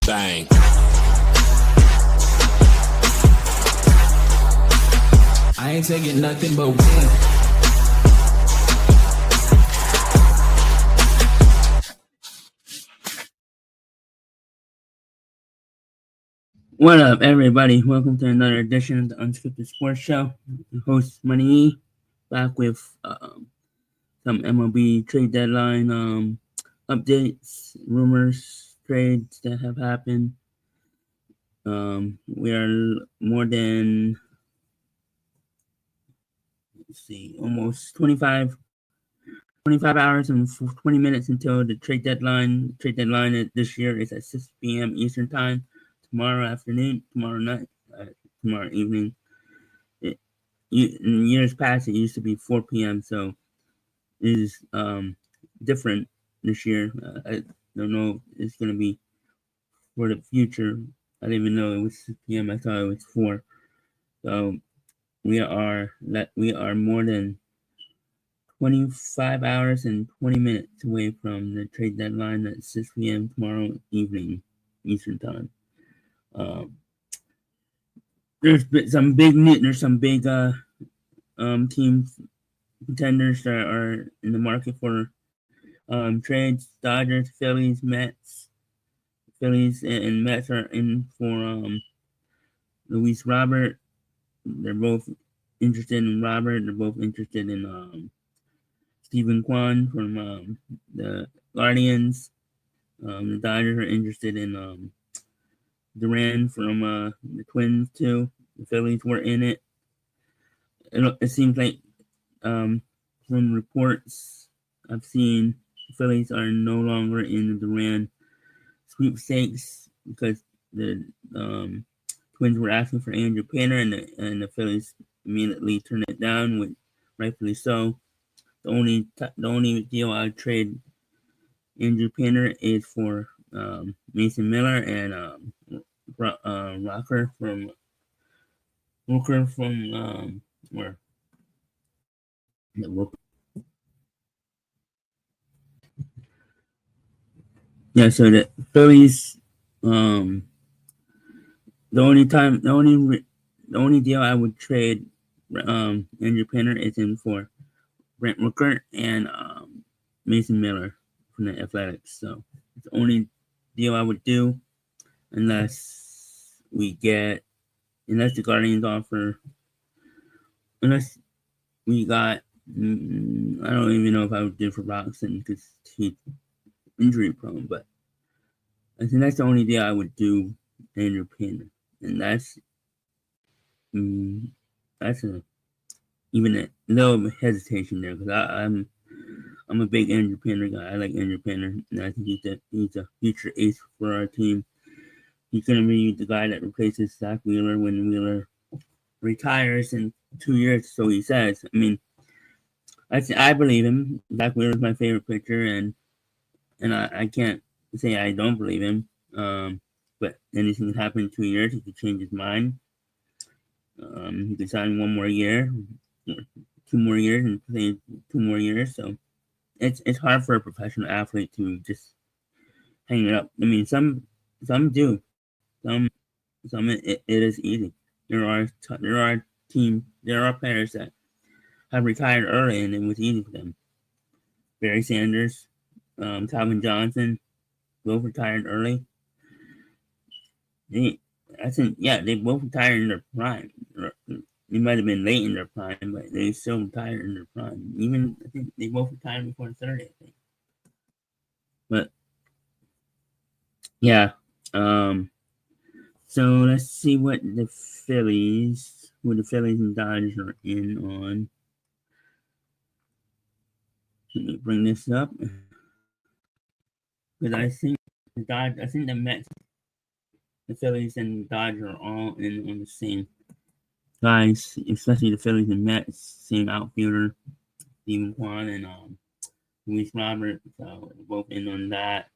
Bang. I ain't taking nothing but win. What up, everybody? Welcome to another edition of the Unscripted Sports Show. The host, MoneyE, back with some MLB trade deadline updates, rumors, trades that have happened. We are more than, almost 25 hours and 20 minutes until the trade deadline. Trade deadline this year is at 6 p.m. Eastern Time. Tomorrow afternoon, tomorrow night, tomorrow evening. In years past, it used to be 4 p.m. So it is different this year. I don't know if it's going to be for the future. I didn't even know it was 6 p.m. I thought it was 4. So we are more than 25 hours and 20 minutes away from the trade deadline at 6 p.m. tomorrow evening Eastern Time. There's some big team contenders that are in the market for trades. Dodgers, Phillies, Mets. Phillies and Mets are in for Luis Robert. They're both interested in Robert. They're both interested in Stephen Kwan from the Guardians. The Dodgers are interested in Duran from the Twins too. The Phillies were in it. It seems like from reports I've seen, the Phillies are no longer in the Duran sweepstakes because the Twins were asking for Andrew Painter, and the Phillies immediately turned it down, with rightfully so. The only deal I'd trade Andrew Painter is for Mason Miller and Rocker from where? Yeah, so the Phillies, the only deal I would trade Andrew Painter is in for Brent Rooker and Mason Miller from the Athletics. So it's the only deal I would do unless the Guardians offer, unless we got, I don't even know if I would do for Roxon because he's injury prone, but I think that's the only deal I would do Andrew Painter, and that's even a little hesitation there because I'm a big Andrew Painter guy. I like Andrew Painter, and I think he's a future ace for our team. He's going to be the guy that replaces Zach Wheeler when Wheeler retires in 2 years, so he says. I mean, I believe him. Zach Wheeler is my favorite pitcher, and I can't say I don't believe him. But anything can happen in 2 years. He could change his mind. He could sign 1 more year, 2 more years, and play 2 more years. So it's hard for a professional athlete to just hang it up. I mean, some do. Some it is easy. There are players that have retired early, and it was easy for them. Barry Sanders, Calvin Johnson, both retired early. They both retired in their prime. They might have been late in their prime, but they still retired in their prime. Even I think they both retired before 30, I think. But yeah, so let's see what the Phillies and Dodgers are in on. Let me bring this up because I think the Mets, the Phillies, and Dodgers are all in on the same guys, especially the Phillies and Mets, same outfielder, Stephen Kwan and Luis Robert. So both in on that.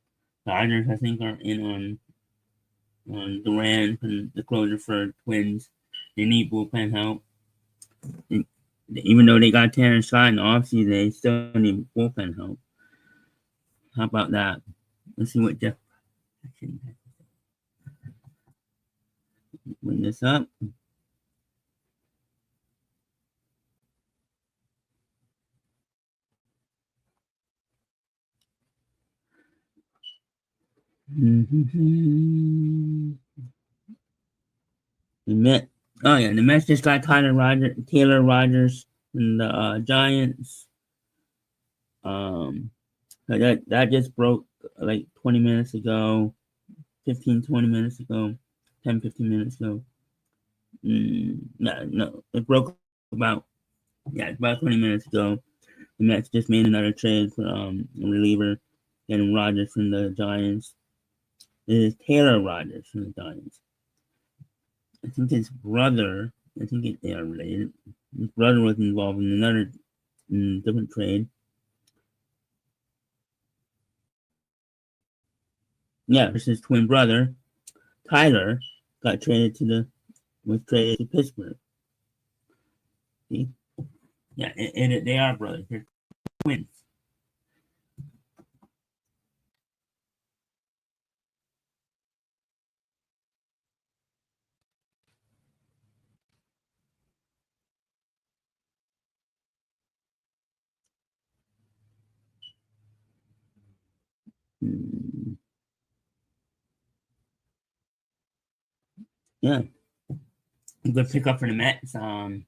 Dodgers, I think, are in on Duran, the closer for Twins. They need bullpen help. Even though they got Terrence Scott in the offseason, they still need bullpen help. How about that? Let's see what Jeff. bring this up. The Met. Oh yeah, the Mets just got Taylor Rogers from the Giants. So that just broke like 20 minutes ago, 15, 20 minutes ago, 10, 15 minutes ago. No, it broke about, about 20 minutes ago. The Mets just made another trade for a reliever, getting Rogers from the Giants. It is Taylor Rogers from the Giants. I think his brother, they are related. His brother was involved in another different trade. Yeah, his twin brother, Tyler, was traded to Pittsburgh. See? Yeah, they are brothers. They're twins. Mm, yeah, good pickup for the Mets. I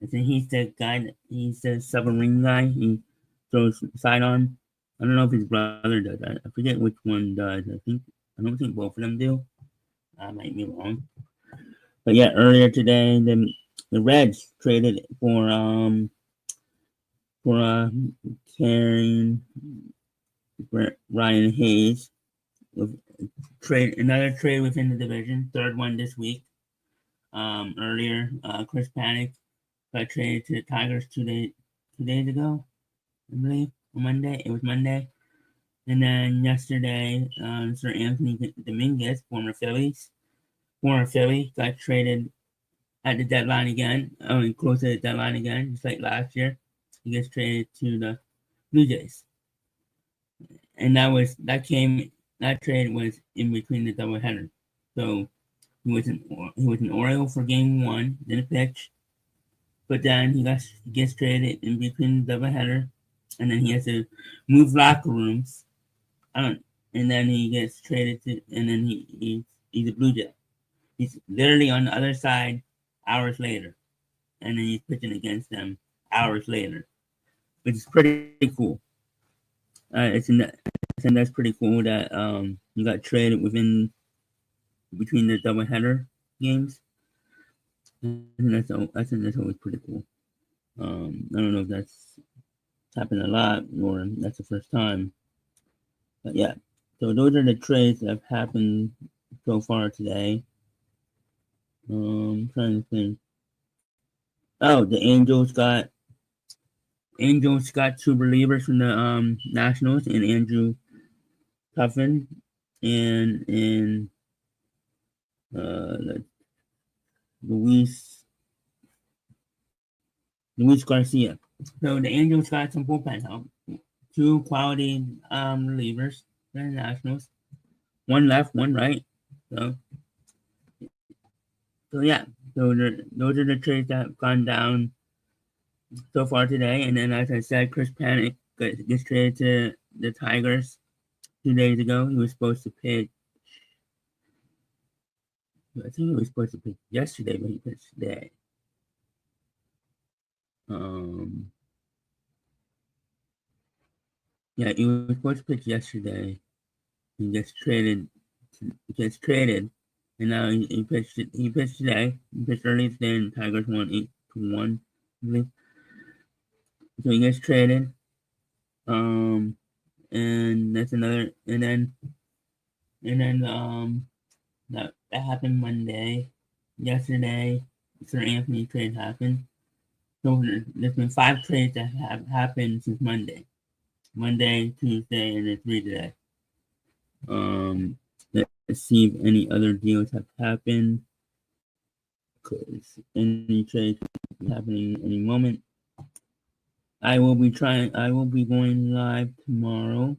think he's the guy. He's the submarine guy. He throws side on. I don't know if his brother does. I forget which one does. I don't think both of them do. I might be wrong. But yeah, earlier today, the Reds traded for carrying Ryan Hayes. With another trade within the division, third one this week. Earlier, Chris Panic got traded to the Tigers 2 days ago, I believe, on Monday. It was Monday. And then yesterday, Sir Anthony Dominguez, former Philly, got traded at the deadline again. Close to the deadline again, just like last year. He gets traded to the Blue Jays, and that trade was in between the doubleheader. So he was an Oriole for game one, didn't pitch, but then he gets traded in between the doubleheader, and then he has to move locker rooms. And then he gets traded to, and then he's a Blue Jay. He's literally on the other side hours later, and then he's pitching against them hours later, which is pretty cool. And that's pretty cool that you got traded between the doubleheader games. I think that's always pretty cool. I don't know if that's happened a lot or that's the first time, but yeah. So those are the trades that have happened so far today. Trying to think. Oh, the Angels got two relievers from the Nationals, and Andrew Tuffin and uh, Luis Garcia. So the Angels got some bullpen help. Two quality relievers for the Nationals. One left, one right. So yeah. Those are the trades that have gone down so far today. And then, as I said, Chris Panic gets traded to the Tigers 2 days ago. He was supposed to pitch. I think he was supposed to pitch yesterday, but he pitched today. Yeah, he was supposed to pitch yesterday. He gets traded. And now he pitched. He pitched today. He pitched early today, and Tigers won 8-1. I believe. So he gets traded. And that's another. And then that happened Monday. Yesterday, Sir Anthony trade happened. So there's been 5 trades that have happened since Monday. Monday, Tuesday, and then 3 today. Let's see if any other deals have happened. Because any trades happening any moment. I will be going live tomorrow,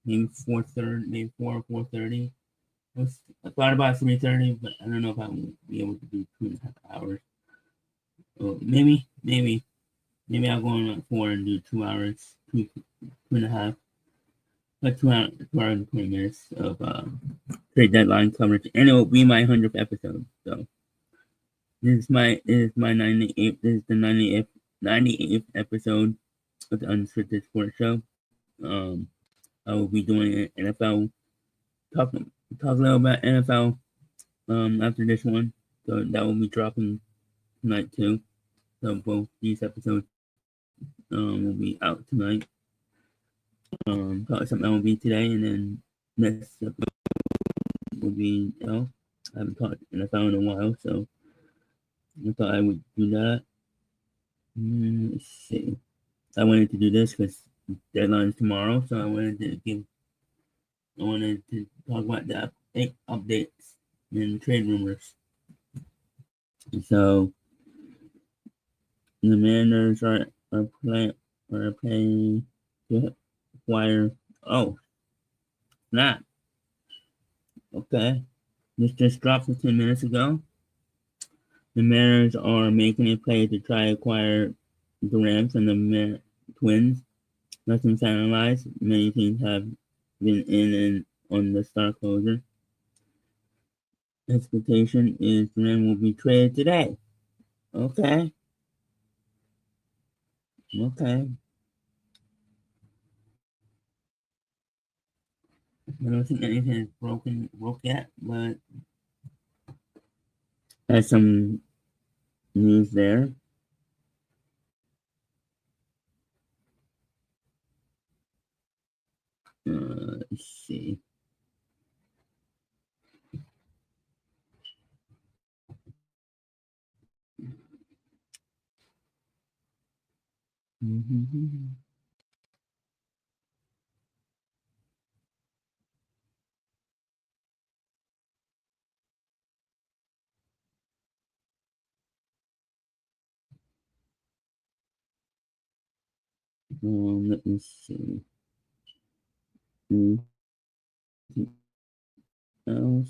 maybe 4:30, maybe 4 or 4:30. I thought about 3:30, but I don't know if I will be able to do 2.5 hours. Oh, maybe I'll go on at 4 and do 2 hours, two and a half, like 2 hours and 20 minutes of trade deadline coverage, and it will be my 100th episode. So this is my 98th. This is the 98th episode of the Unscripted Sports Show. Um, I will be doing an NFL talk a little about NFL after this one. So that will be dropping tonight too. So both these episodes will be out tonight. Probably some MLB today, and then next episode will be I haven't talked NFL in a while, so I thought I would do that. Let's see. I wanted to do this because deadline is tomorrow, so I wanted to talk about the updates and trade rumors. So the Mariners are playing to acquire. Oh, snap! Okay, this just dropped 15 minutes ago. The Mariners are making a play to try to acquire Durant from the Twins. Nothing finalized. Many teams have been in and on the star closer. Expectation is Durant will be traded today. Okay. Okay. I don't think anything is broke yet, but there's some news there. Let's see. Mm-hmm. Let me see. Anything else?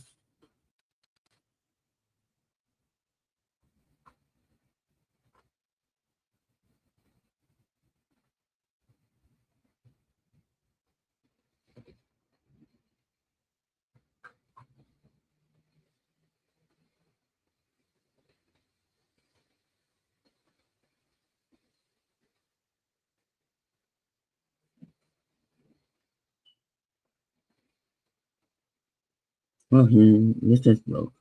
Oh, here, this just broke.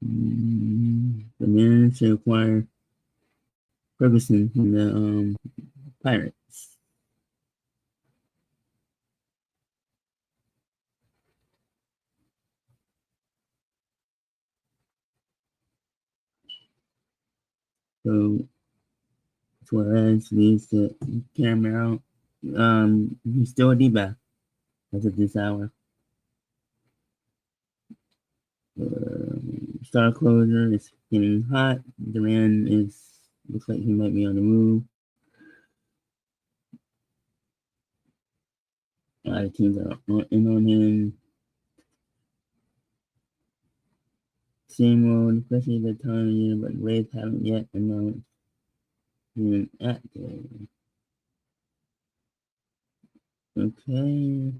The man to acquire Ferguson from the Pirates. So Suarez leads to Cameron. He's still a D-back as of this hour. Star closer is getting hot. Duran looks like he might be on the move. A lot of teams are in on him. Same road, especially the time of year, but Rays haven't yet announced him active. Okay.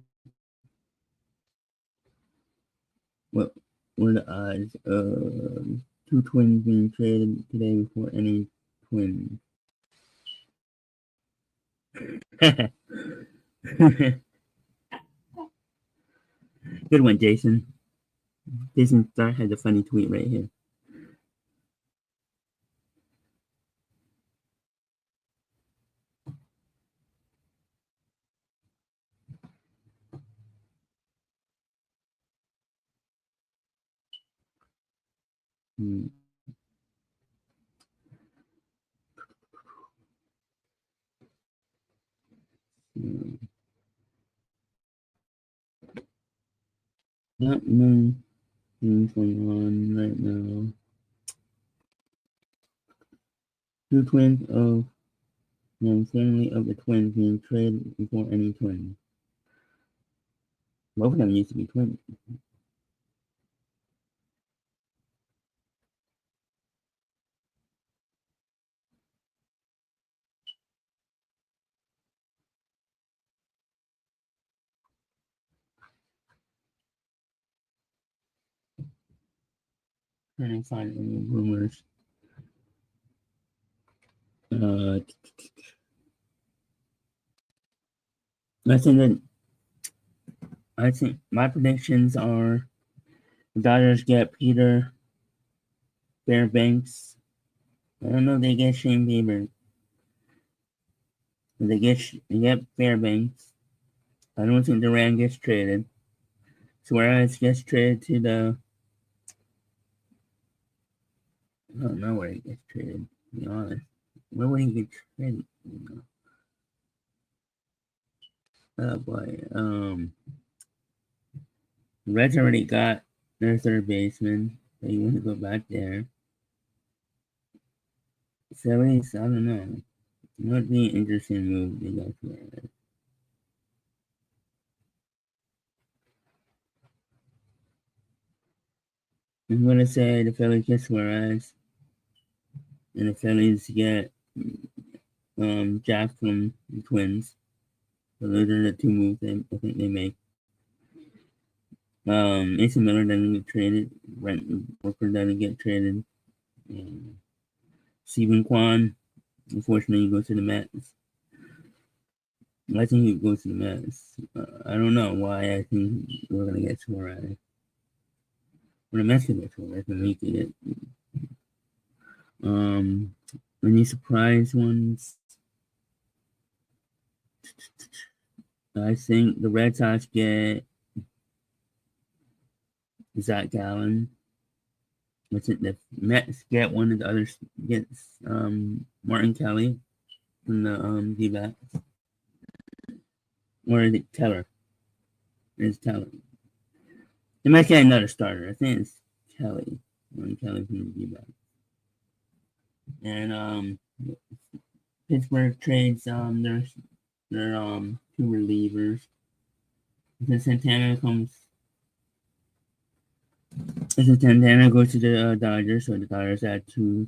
What were the odds of two twins being traded today before any twins? Good one, Jason. Jason Starr has a funny tweet right here. Hmm. Not many things going on right now. Two twins of the family of the twins being traded before any twins. Both of them used to be twins. Trying to find any rumors. I think my predictions are the Dodgers get Peter Fairbanks. I don't know if they get Shane Bieber. They get Fairbanks. I don't think Duran gets traded. Suarez gets traded to the. I don't know where he gets traded, to be honest. Where would he get traded? Oh boy. The Reds already got their third baseman. They want to go back there. Phillies, I don't know. It would be an interesting move to go for it. I'm gonna say the Phillies get Suarez, and the Phillies get Jack from the Twins. So those are the two moves I think they make. Mason Miller doesn't get traded. Brent Walker doesn't get traded. Steven Kwan, unfortunately, goes to the Mets. I think he goes to the Mets. I don't know why I think we're gonna get Suarez. Well, the Mets can get Suarez, and we can get. Any surprise ones? I think the Red Sox get Zach Gallen. I think the Mets get one of the others gets Martin Kelly from the D-backs. Or is it Teller? It's Teller. They might get another starter. I think it's Kelly. Martin Kelly from the D-backs. And Pittsburgh trades their two relievers. Because Santana goes to the Dodgers, so the Dodgers had two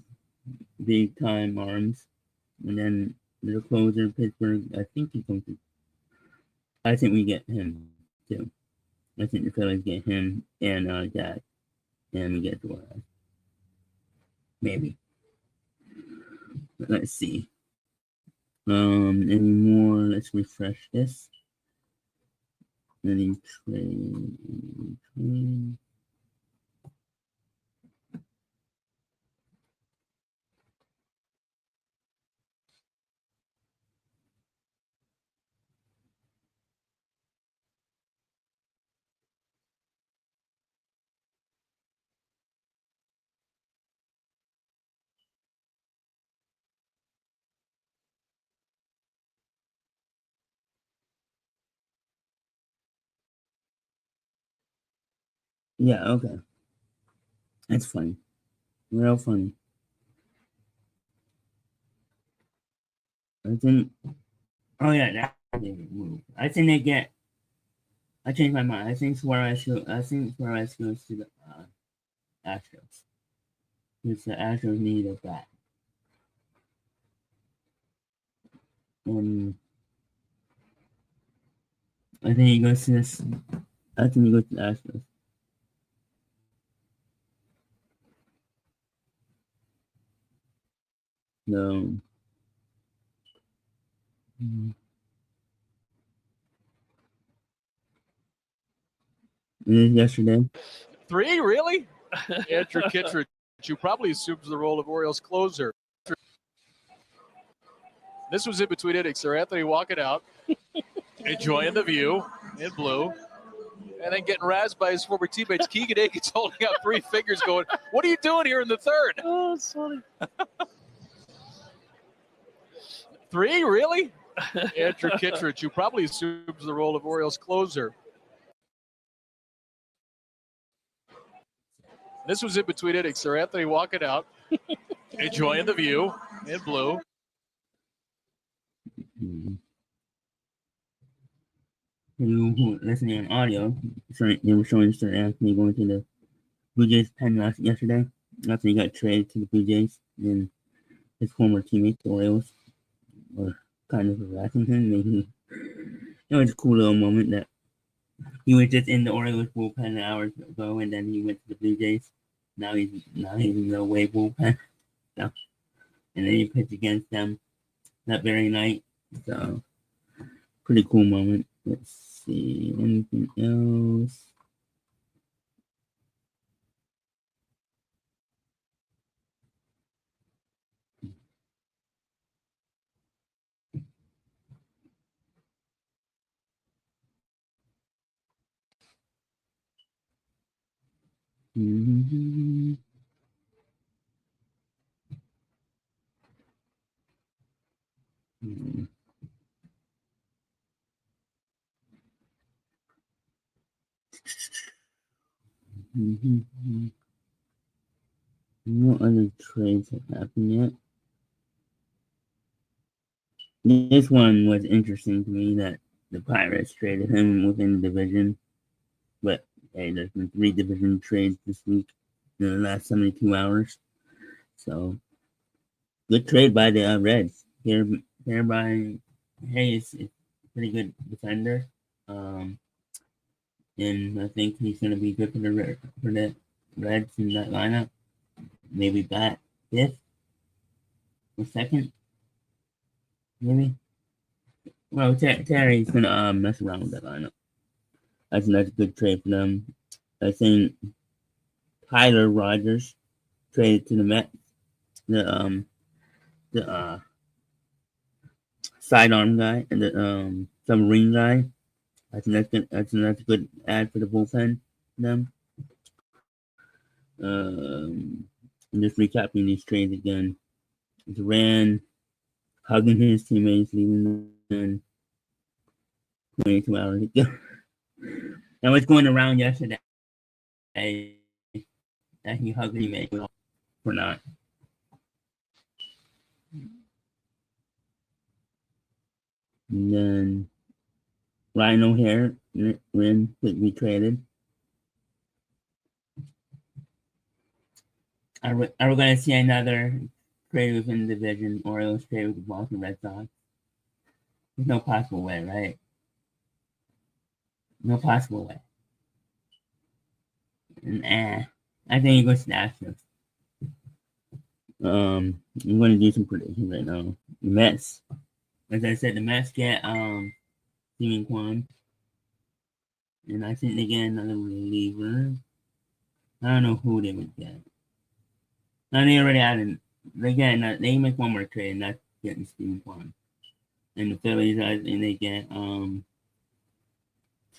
big time arms. And then the closer, Pittsburgh, I think he comes to. I think we get him too. I think the Phillies get him and Jack, and we get Suarez. Maybe. But let's see. Any more? Let's refresh this. Any trade? Yeah, okay. That's funny. Real funny. I think. Oh yeah, that's a move. I think they get. I changed my mind. I think Suarez goes to the Astros. Because the Astros need a bat. I think he goes to this. I think he goes to the Astros. No. Yesterday. 3, really? Andrew Kittredge, who probably assumes the role of Orioles closer. This was in between innings. Sir Anthony walking out, enjoying the view in blue, and then getting razzed by his former teammates. Keegan Aiken's holding out 3 fingers going, "What are you doing here in the third?" Oh, it's funny. 3, really? Andrew Kittredge, who probably assumes the role of Orioles closer. This was in between innings. Sir Anthony walking out, enjoying the view in blue. for you who are listening on audio, they were showing Sir Anthony going to the Blue Jays pen yesterday after he got traded to the Blue Jays, and his former teammates, the Orioles, were kind of harassing him. It was a cool little moment that he was just in the Orioles bullpen hours ago, and then he went to the Blue Jays. Now he's in the away bullpen, so, and then he pitched against them that very night. So pretty cool moment. Let's see anything else. Mm-hmm. Mm-hmm. No other trades have happened yet. This one was interesting to me that the Pirates traded him within the division, but hey, there's been 3 division trades this week in the last 72 hours. So good trade by the Reds. Hereby Hayes is a pretty good defender, and I think he's going to be good for the Reds in that lineup. Maybe bat 5th or 2nd, maybe. Well, Terry's going to mess around with that lineup. I think that's a good trade for them. I think Tyler Rogers traded to the Mets. The sidearm guy and the submarine guy. I think that's a good ad for the bullpen for them. I'm just recapping these trades again. Duran hugging his teammates, leaving them 22 hours ago. And what's going around yesterday that he hugged his teammates or not. And then Ryan O'Hare when we traded. Are we going to see another trade within the division? Orioles trade with the Boston Red Sox? There's no possible way, right? No possible way. Nah, I think he goes to the Astros. I'm going to do some predictions right now. The Mets, as I said, the Mets get Steven Kwan, and I think they get another reliever. I don't know who they would get. No, they already had they make one more trade, and that's getting Steven Kwan. And the Phillies, I think they get 2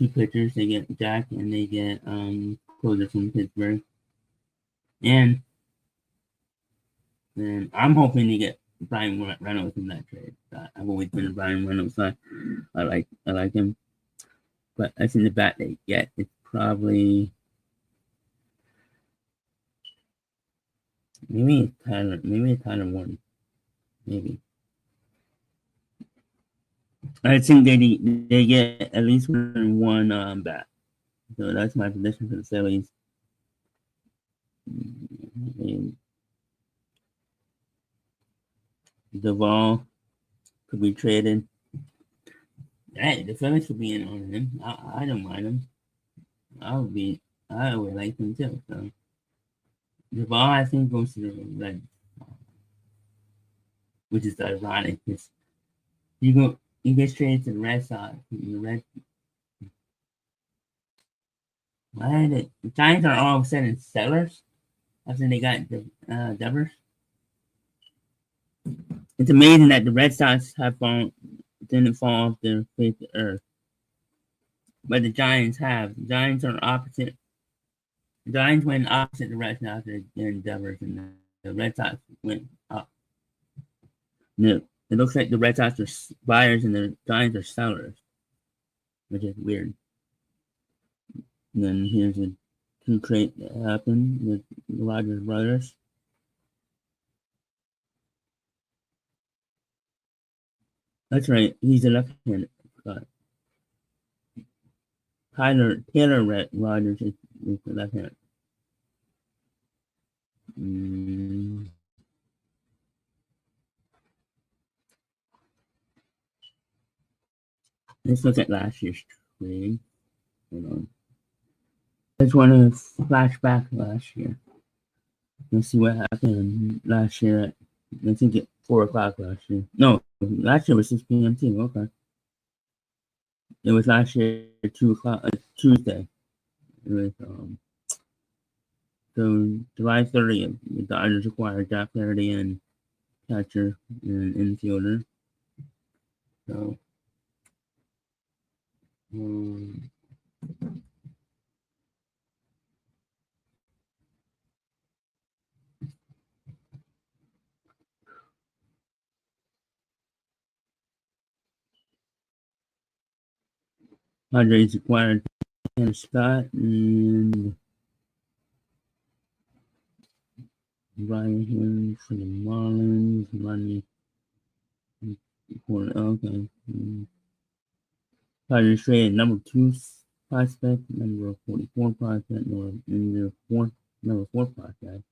pitchers. They get Jack, and they get closer from Pittsburgh. And I'm hoping to get Brian Reynolds in that trade. I've always been a Brian Reynolds fan. I like him. But I think the bat they get is probably maybe Tyler Warren. Maybe. I think they get at least one bat. So that's my prediction for the Phillies. Duvall could be traded. Hey, the Phillies could be in on him. I don't mind him. I would like him too. So Duvall, I think, goes to the Reds, which is ironic because he gets traded to the Red Sox. The Red. Why the Giants are all of a sudden sellers after they got the Devers? It's amazing that the Red Sox didn't fall off the face of the earth, but the Giants have. The Giants are opposite. The Giants went opposite direction after getting Devers, and the Red Sox went up. No, it looks like the Red Sox are buyers and the Giants are sellers, which is weird. And then here's a 2 trade that happened with the Rogers brothers. That's right, he's a left-handed. Taylor Rogers is the left hand. Let's look at last year's trade. Hold on. I just want to flash back last year. Let's see what happened last year. I think at 4 o'clock last year. No, last year was 6 p.m. too. Okay. It was last year 2 o'clock, Tuesday. It was so July 30th. The Dodgers acquired Jack Flaherty and catcher and infielder. So Padres acquired Tanner Scott and Ryan Hill for the Marlins. Ronnie for okay. Padres traded number 2 prospect, number 44 prospect, number 4 prospect.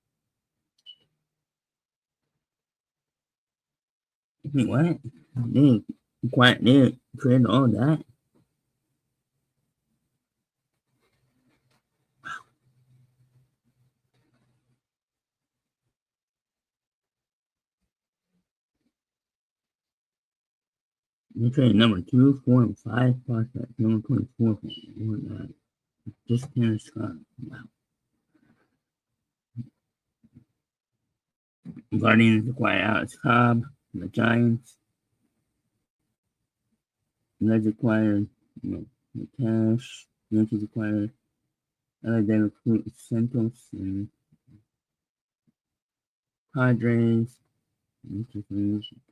Wait, what? They traded all that? They traded number 2, 4, and 5 prospect, number 24 whatnot. Just Tanner Scott. Wow. Guardians acquired Alex Cobb from the Giants. Reds acquired the Cash. Yankees acquired Alexander Santos and Padres.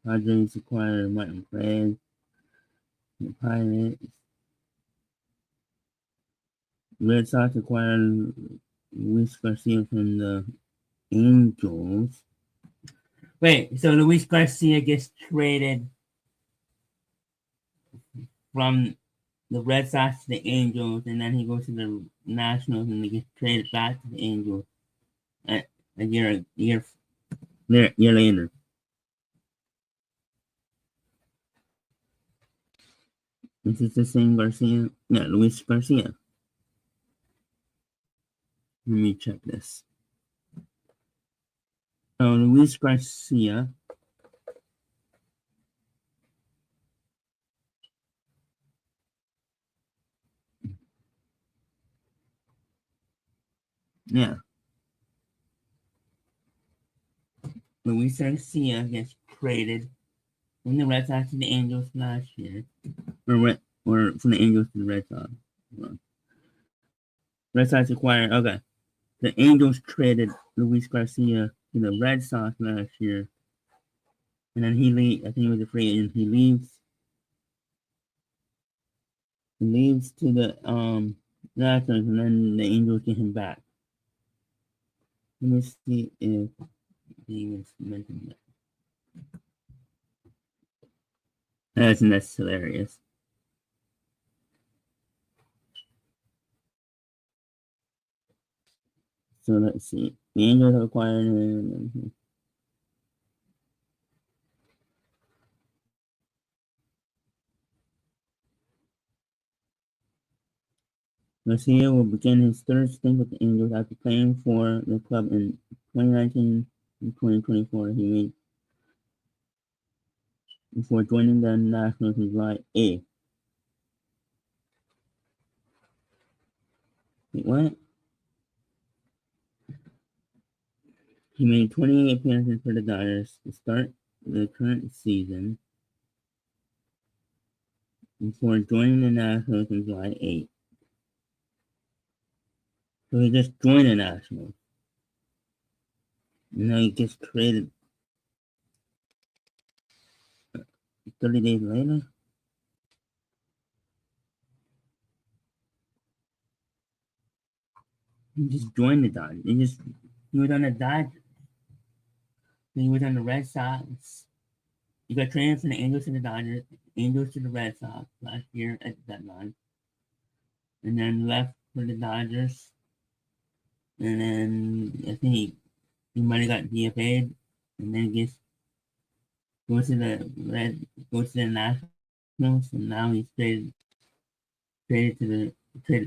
Padres acquired Martin Craig. The Pirates. Red Sox acquired Luis Garcia from the Angels. Wait, so Luis Garcia gets traded from the Red Sox to the Angels, and then he goes to the Nationals, and they get traded back to the Angels a year later. This is the same Garcia. Yeah, Luis Garcia. Let me check this. So Luis Garcia. Yeah. Luis Garcia gets traded from the Red Sox to the Angels last year. Or from the Angels to the Red Sox. Red Sox acquired, okay. The Angels traded Luis Garcia to the Red Sox last year. And then I think he was a free agent. He leaves to the Nationals, and then the Angels get him back. Let me see if he was mentioned that. That's hilarious. So let's see. The Angels have acquired him. Garcia will begin his third stint with the Angels after playing for the club in 2019 and 2024. He made before joining the Nationals in July 8th. Wait, what? He made 28 appearances for the Dodgers to start the current season before joining the Nationals in July 8th. So he just joined the Nationals. And now he gets traded 30 days later. He just joined the Dodgers. He was on the Dodgers. He was on the Red Sox. He got traded from the Angels to the Dodgers, Angels to the Red Sox last year at the deadline. and then left for the Dodgers. And then I think he might have got DFA'd, and then goes to the Nationals, and now he's traded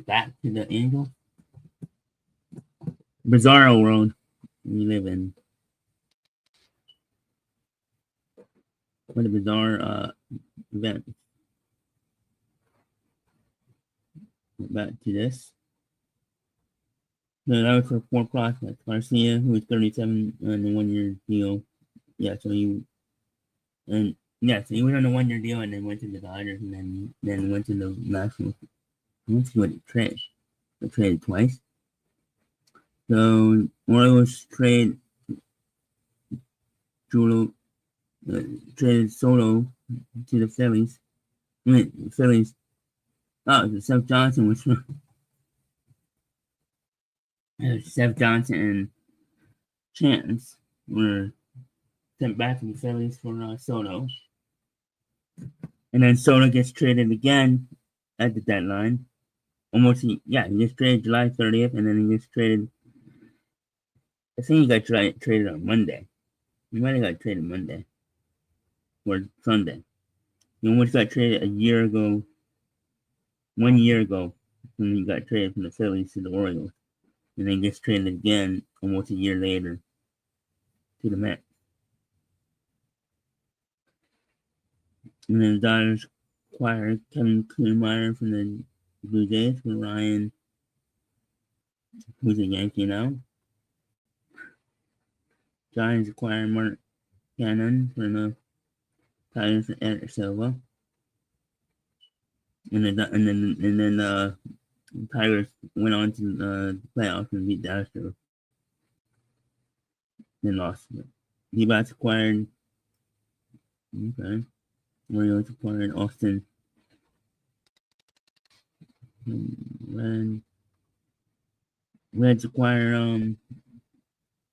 back to the Angels. Bizarro world we live in. What a bizarre event. Back to this. So that was for 4 prospects. Garcia, who was 37 on the 1-year deal. Yeah, so he was on a 1-year deal and then went to the Dodgers and then went to the Nationals. Let's see what he traded. He traded twice. So Orioles traded Soto to the Phillies. Phillies. Oh, Seth Johnson was from Seth Johnson and Chance were sent back to the Phillies for Soto. And then Soto gets traded again at the deadline. He gets traded July 30th, and then he gets traded. I think he got traded on Monday. He might have got traded Monday or Sunday. He almost got traded 1 year ago, when he got traded from the Phillies to the Orioles. And then gets traded again almost a year later to the Mets. And then the Dodgers acquired Kevin Kiermaier from the Blue Jays for Ryan, who's a Yankee now. Giants acquired Mark Cannon for the Tigers for Eric Silva. And then Tigers went on to the playoffs and beat the Astros. Then lost. D-backs acquired. Okay. Orioles acquired Austin. Reds acquired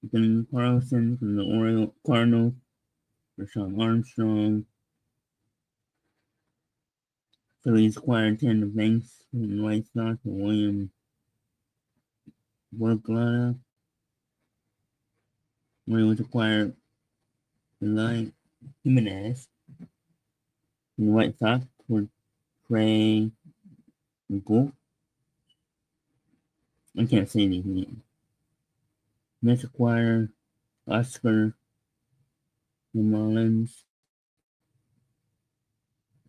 Ben Carlson from the Cardinals for Sean Armstrong. Phillies acquired Tanner Banks from the White Sox for William Borglada. Orioles acquired Eli Jimenez from the White Sox for Trey McGough. I can't say these names. Mets acquired Oscar Mullins.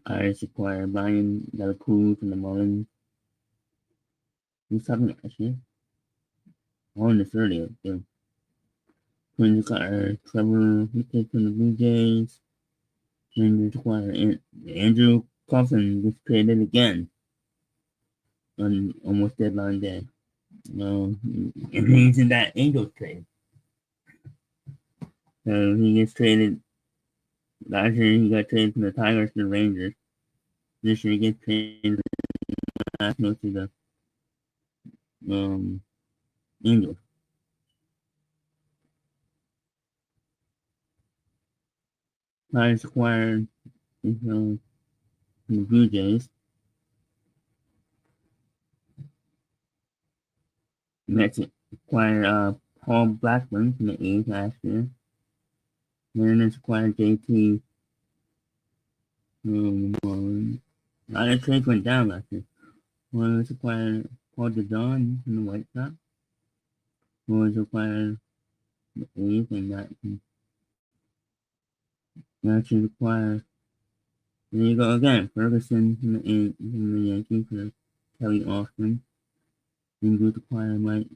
Pirates acquired Brian De La Cruz from the Marlins. Who's talking last year? On the 30th. The Twins acquired Trevor Hickett from the Blue Jays. Rangers acquired Andrew Coffin, was traded again on almost deadline day. And he's in that Angels trade. So he gets traded. Last year he got traded from the Tigers to the Rangers. This year he gets traded from the Nationals to the Angels. Pirates acquired from the Blue Jays. Mets acquired Paul Blackburn from the A's last year. Mariners acquired JT. A lot of trades went down last year. Royals acquired Paul DeJohn from the White Sox. Royals acquired the A's and Nationals acquired. There you go again. Ferguson from the Yankees for Kelly Austin. Angels acquired Mike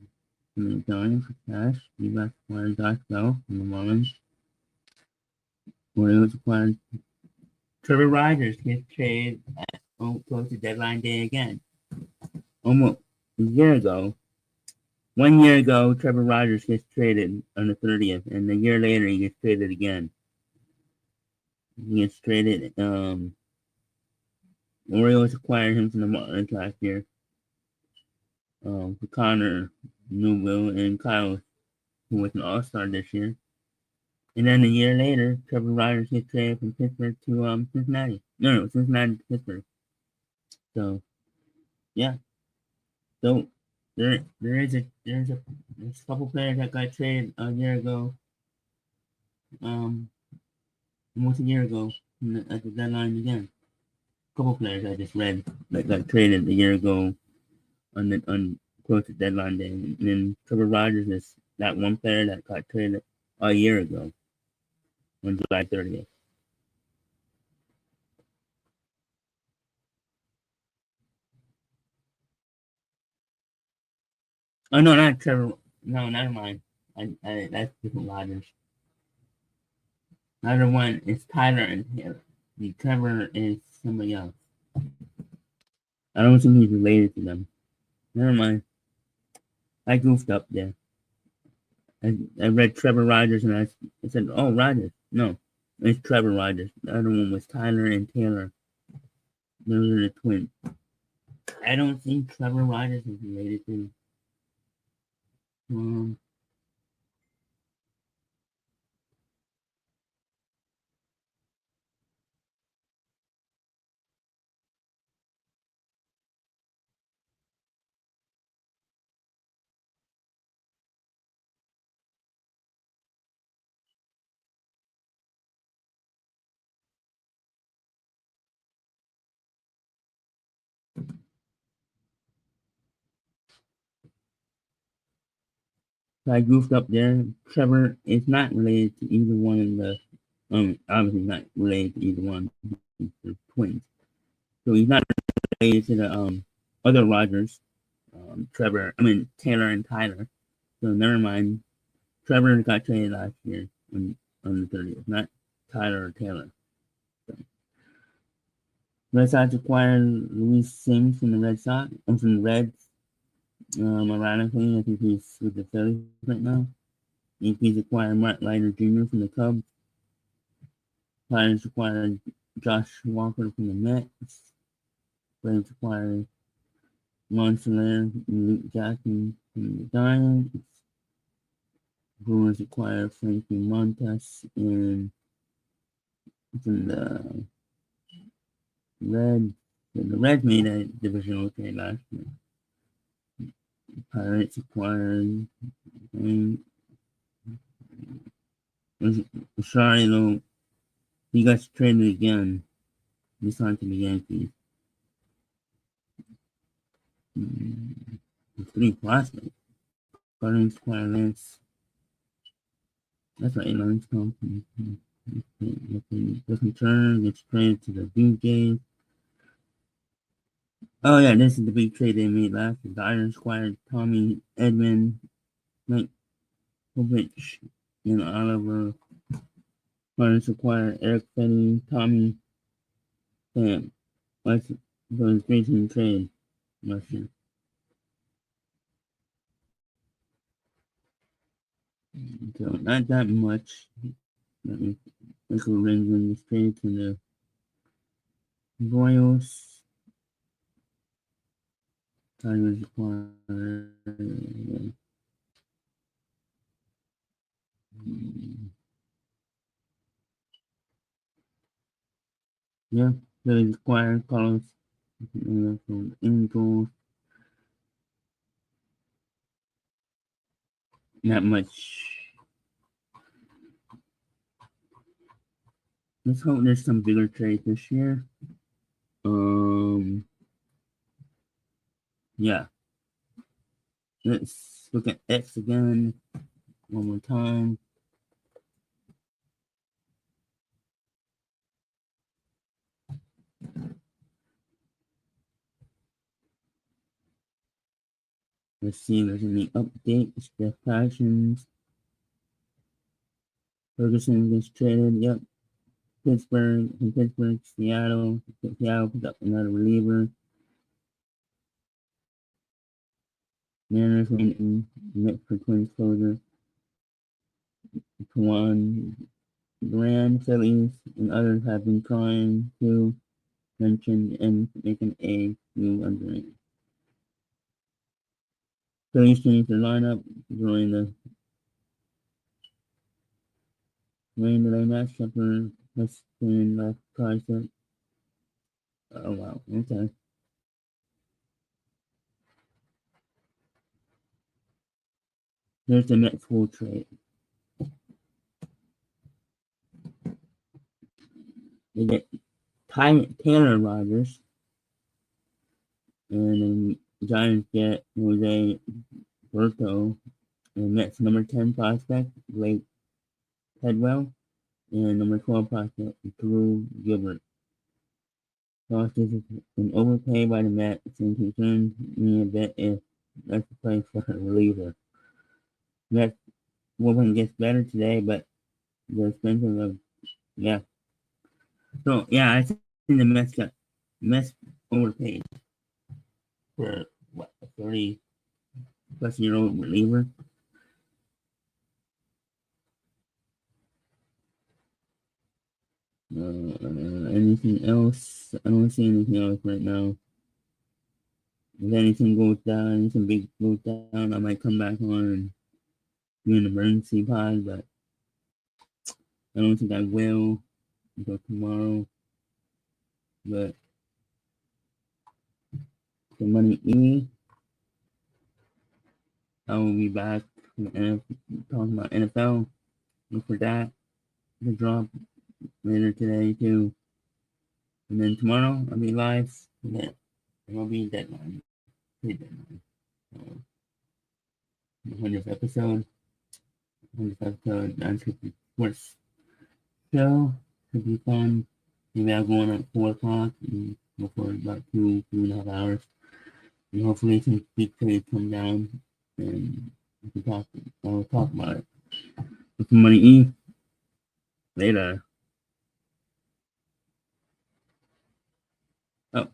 from the Giants for cash. D-backs acquired Josh Bell from the Marlins. Orioles acquired Trevor Rogers gets traded close to deadline day again. Almost a year ago. 1 year ago, Trevor Rogers gets traded on the 30th, and a year later he gets traded again. He gets traded. Orioles acquired him from the Marlins last year. For Connor Newville and Kyle, who was an All-Star this year. And then a year later, Trevor Rogers gets traded from Pittsburgh to Cincinnati. No, Cincinnati to Pittsburgh. So, yeah. So there's a couple players that got traded a year ago, almost a year ago at the deadline again. A couple players I just read that got traded a year ago on close to deadline day, and then Trevor Rogers is that one player that got traded a year ago on July 30th. Oh no, not Trevor. No, never mind. That's different Rogers. Another one is Tyler and Taylor. The Trevor is somebody else. I don't think he's related to them. Never mind. I goofed up there. I read Trevor Rogers and I said, oh, Rogers. No, it's Trevor Rogers. The other one was Tyler and Taylor. Those are the twins. I don't think Trevor Rogers is related to um, I goofed up there. Trevor is not related to either one of the obviously not related to either one. They're twins. So he's not related to the other Rogers. Taylor and Tyler. So never mind. Trevor got traded last year on the 30th, not Tyler or Taylor. So. Red Sox acquired Luis Sims from the Red Sox. I'm from the Reds. Ironically, I think he's with the Phillies right now. Yankees acquired Mark Leiter Jr. from the Cubs. Pirates acquired Josh Walker from the Mets. Braves acquired Lon Soler and Luke Jackson from the Giants. Brewers acquired Frankie Montas and from the Reds. The Reds made a divisional trade last year. Pirates acquired sorry though, he got traded again. This time to the Yankees. Three prospects. Cardinals acquired Lance. That's right, Lance Thompson. Doesn't turn, gets traded to the Blue Jays. Oh yeah, this is the big trade they made last year. The Irish acquired Tommy Edman, Mike Povich, and Oliver. Pirates acquired Eric Fetty, Tommy Pham. That's those great in trade last year. So not that much. Michael Renton was traded to the Royals. Tigers acquired. Yeah, they acquired Carlos from Angels. Not much. Let's hope there's some bigger trades this year. Yeah. Let's look at X again one more time. Let's see if there's any updates. Jeff Passions. Ferguson gets traded. Yep. Pittsburgh, Seattle. Seattle put up another reliever. Mariners waiting. Mets for Twins closer. Juan Duran, Phillies, and others have been trying to mention and make an A new under it. Phillies changed their lineup during the rain delay match. Shepard has been left tricep. Oh wow, okay. There's the Mets full trade. They get Taylor Rogers, and then Giants get Jose Berto, and Mets number 10 prospect Blake Headwell, and number 12 prospect Drew Gilbert. Loss is an overpay by the Mets and concerns me a bit if that's the place for a reliever. Mets Wolverine gets better today, but the expensive of So I think the Mets overpaid for what a 30-plus-year-old reliever. Anything else? I don't see anything else right now. If anything goes down, anything big goes down, I might come back on and do an emergency pod, but I don't think I will until tomorrow. But for MoneyE, I will be back talking about NFL. Look for that to drop later today too. And then tomorrow I'll be live for that MLB deadline. Trade deadline. 100th episode. 100th episode, Unscripted Sports Show. Should be fun. Maybe I'll go on at 4 o'clock and go for about 2.5 hours. And hopefully some big trades come down and we can I'll talk about it. With MoneyE. Later. Oh,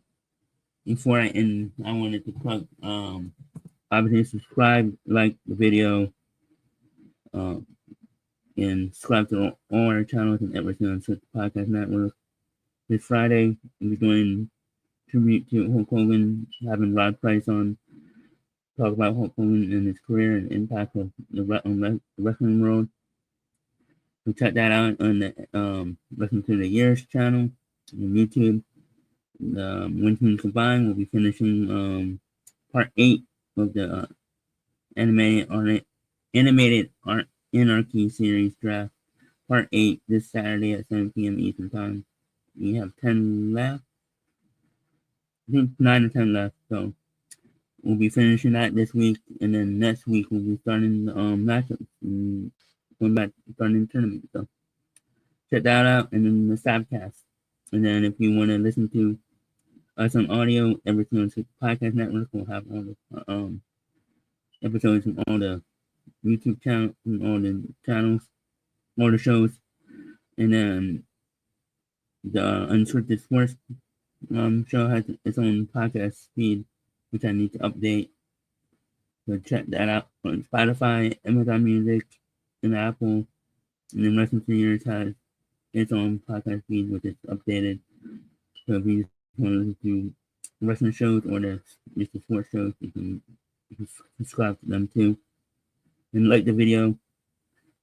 before I end, I wanted to plug obviously subscribe, like the video, and subscribe to all our channels and everything on the Podcast Network. This Friday, we'll be doing tribute to Hulk Hogan, having Rod Price on, talk about Hulk Hogan and his career and impact of the wrestling world. So check that out on the Listen to the Years channel on YouTube. When things combine, we'll be finishing part 8 of the animated Anarchy series draft, part 8, this Saturday at 7 p.m. Eastern Time. We have 10 left. I think 9 or 10 left, so we'll be finishing that this week, and then next week we'll be starting matchups and going back starting the tournament. So check that out, and then the Sabcast. And then if you want to listen to us on audio, everything on the Podcast Network will have all the episodes and all the YouTube channel and all the channels, all the shows, and then the Unscripted Sports show has its own podcast feed, which I need to update. So check that out on Spotify, Amazon Music, and Apple. And then Wrestling for Years has its own podcast feed, which is updated. So if you just want to listen to wrestling shows or just the sports shows, you can subscribe to them too. And like the video.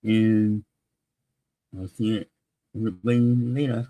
And I'll see everybody later.